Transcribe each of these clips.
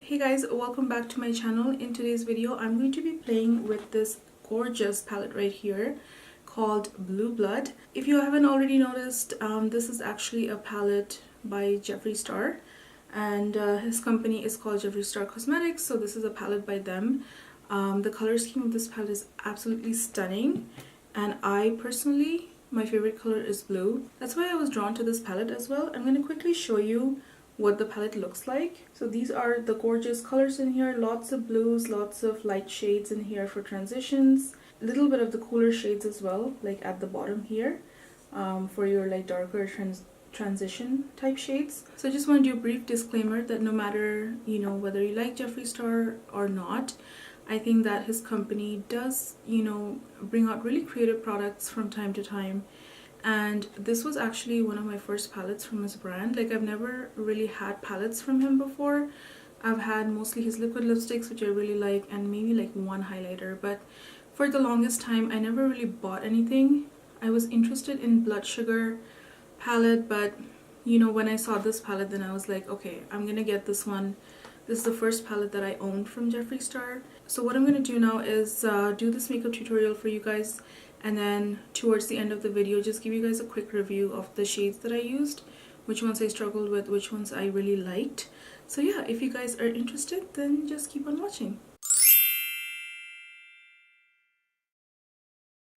Hey guys, welcome back to my channel. In today's video, I'm going to be playing with this gorgeous palette right here called Blue Blood. If you haven't already noticed, this is actually a palette by Jeffree and his company is called Jeffree Cosmetics, so this is a palette by them. The color scheme of this palette is absolutely stunning, and I personally, my favorite color is blue. That's why I was drawn to this palette as well. I'm going to quickly show you what the palette looks like. So these are the gorgeous colors in here, lots of blues, lots of light shades in here for transitions, a little bit of the cooler shades as well, like at the bottom here, for your like darker transition type shades. So I just want to do a brief disclaimer that no matter, you know, whether you like Jeffree Star or not, I think that his company does, you know, bring out really creative products from time to time. And this was actually one of my first palettes from his brand. Like, I've never really had palettes from him before. I've had mostly his liquid lipsticks, which I really like, and maybe like one highlighter, but for the longest time I never really bought anything. I was interested in Blood Sugar palette, but you know, when I saw this palette, then I was like, okay, I'm gonna get this one. This is the first palette that I owned from Jeffree Star. So what I'm gonna do now is do this makeup tutorial for you guys, and then towards the end of the video just give you guys a quick review of the shades that I used, which ones I struggled with, which ones I really liked. So yeah, if you guys are interested, then just keep on watching.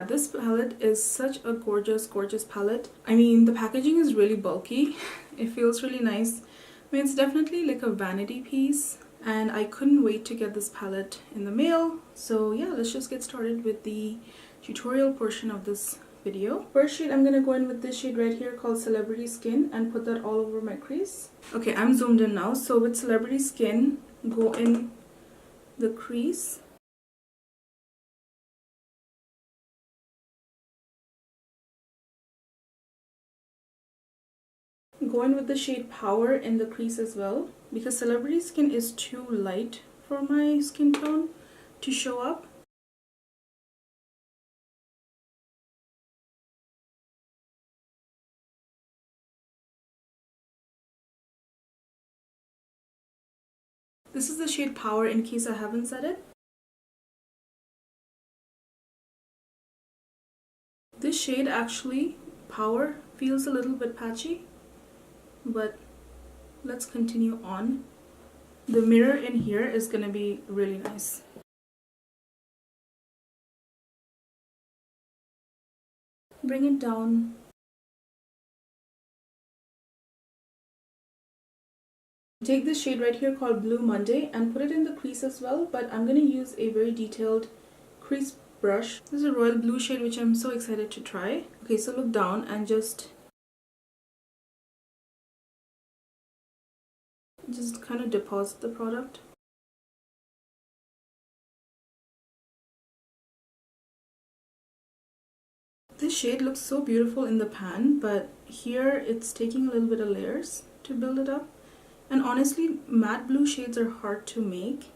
This palette is such a gorgeous palette. I mean, the packaging is really bulky. It feels really nice. I mean, it's definitely like a vanity piece, and I couldn't wait to get this palette in the mail. So yeah, let's just get started with the tutorial portion of this video. First shade, I'm gonna go in with this shade right here called Celebrity Skin and put that all over my crease. Okay, I'm zoomed in now. So with Celebrity Skin, go in the crease. Go in with the shade Power in the crease as well, because Celebrity Skin is too light for my skin tone to show up. This is the shade Power in case I haven't said it. This shade actually, Power, feels a little bit patchy, but let's continue on. The mirror in here is gonna be really nice. Bring it down. Take this shade right here called Blue Monday and put it in the crease as well, but I'm gonna use a very detailed crease brush. This is a royal blue shade, which I'm so excited to try. Okay, so look down and just kind of deposit the product. This shade looks so beautiful in the pan, but here it's taking a little bit of layers to build it up. And honestly, matte blue shades are hard to make.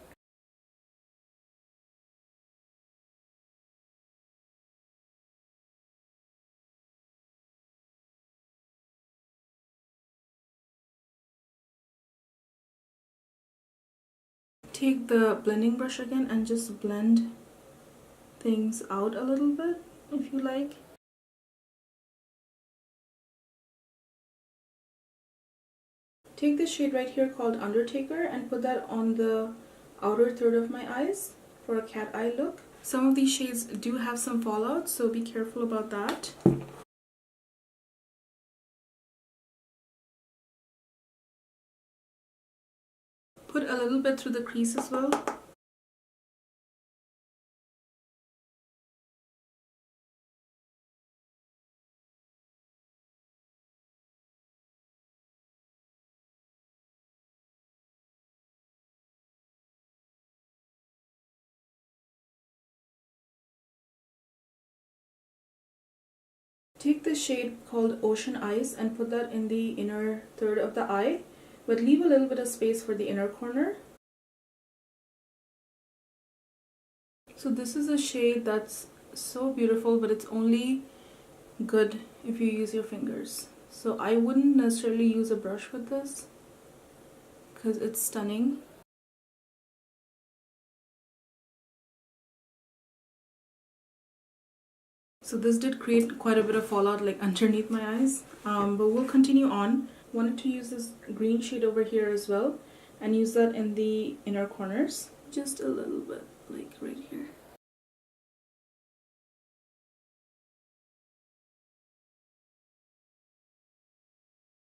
Take the blending brush again and just blend things out a little bit if you like. Take this shade right here called Undertaker and put that on the outer third of my eyes for a cat eye look. Some of these shades do have some fallout, so be careful about that. Put a little bit through the crease as well. Take this shade called Ocean Ice and put that in the inner third of the eye, but leave a little bit of space for the inner corner. So this is a shade that's so beautiful, but it's only good if you use your fingers. So I wouldn't necessarily use a brush with this because it's stunning. So this did create quite a bit of fallout like underneath my eyes, but we'll continue on. Wanted to use this green shade over here as well and use that in the inner corners, just a little bit, like right here.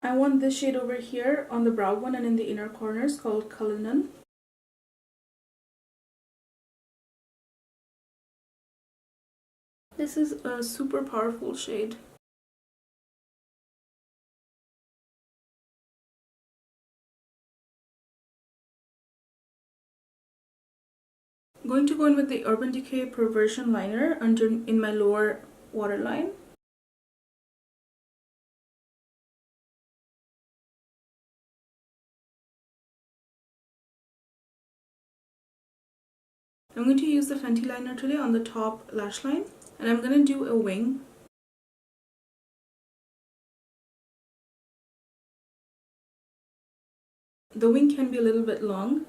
I want this shade over here on the brow one and in the inner corners called Cullinan. This is a super powerful shade. I'm going to go in with the Urban Decay Perversion Liner in my lower waterline. I'm going to use the Fenty liner today on the top lash line, and I'm going to do a wing. The wing can be a little bit long.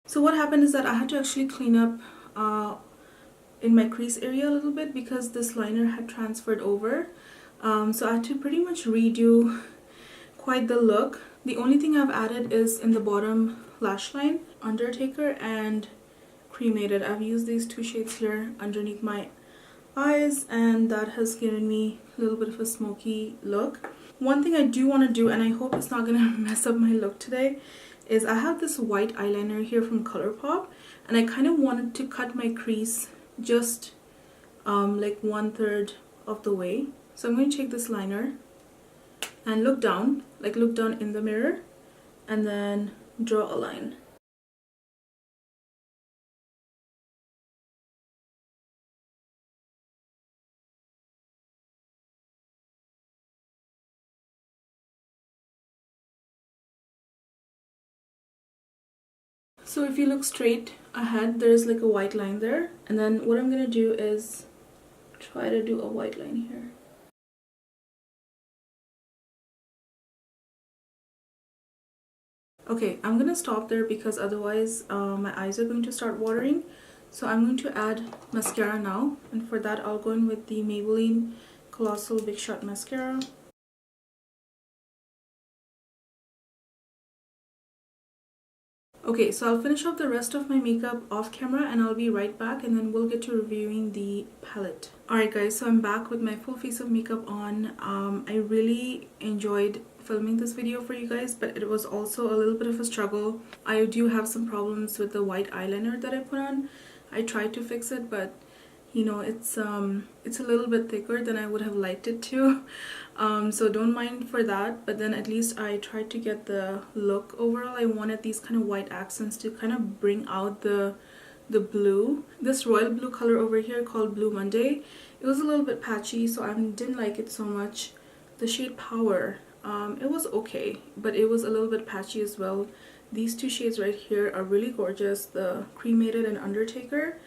So what happened is that I had to actually clean up in my crease area a little bit because this liner had transferred over. So I had to pretty much redo quite the look. The only thing I've added is in the bottom lash line, Undertaker and Cremated. I've used these two shades here underneath my eyes, and that has given me a little bit of a smoky look. One thing I do want to do, and I hope it's not going to mess up my look today, is I have this white eyeliner here from ColourPop, and I kind of wanted to cut my crease just like 1/3 of the way. So I'm going to take this liner and look down in the mirror, and then draw a line. So if you look straight ahead, there's like a white line there, and then what I'm going to do is try to do a white line here. Okay, I'm going to stop there because otherwise my eyes are going to start watering. So I'm going to add mascara now, and for that I'll go in with the Maybelline Colossal Big Shot Mascara. Okay, so I'll finish off the rest of my makeup off camera and I'll be right back, and then we'll get to reviewing the palette. Alright guys, so I'm back with my full face of makeup on. I really enjoyed filming this video for you guys, but it was also a little bit of a struggle. I do have some problems with the white eyeliner that I put on. I tried to fix it, but you know, it's a little bit thicker than I would have liked it to, so don't mind for that. But then at least I tried to get the look overall. I wanted these kind of white accents to kind of bring out the blue. This royal blue color over here called Blue Monday, it was a little bit patchy, so I didn't like it so much. The shade Power, it was okay, but it was a little bit patchy as well. These two shades right here are really gorgeous, the Cremated and Undertaker.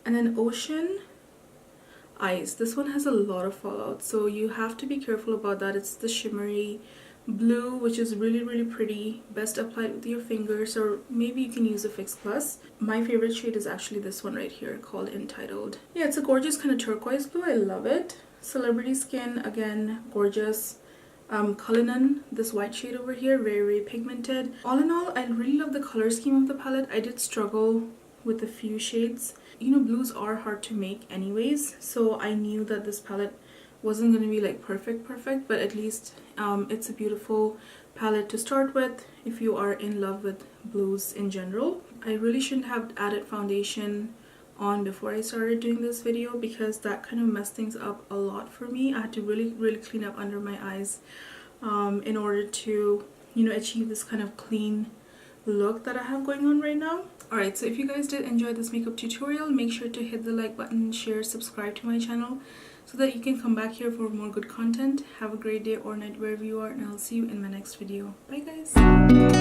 And then Ocean Eyes, this one has a lot of fallout, so you have to be careful about that. It's the shimmery blue, which is really pretty. Best applied with your fingers, or maybe you can use a Fix Plus. My favorite shade is actually this one right here called Entitled. Yeah, it's a gorgeous kind of turquoise blue. I love it. Celebrity Skin, again, gorgeous. Cullinan, this white shade over here, very pigmented. All in all, I really love the color scheme of the palette. I did struggle with a few shades. You know, blues are hard to make anyways, so I knew that this palette wasn't going to be like perfect, but at least it's a beautiful palette to start with if you are in love with blues in general. I really shouldn't have added foundation on before I started doing this video, because that kind of messed things up a lot for me. I had to really clean up under my eyes in order to, you know, achieve this kind of clean look that I have going on right now. Alright, so if you guys did enjoy this makeup tutorial, make sure to hit the like button, share, subscribe to my channel so that you can come back here for more good content. Have a great day or night wherever you are, and I'll see you in my next video. Bye guys!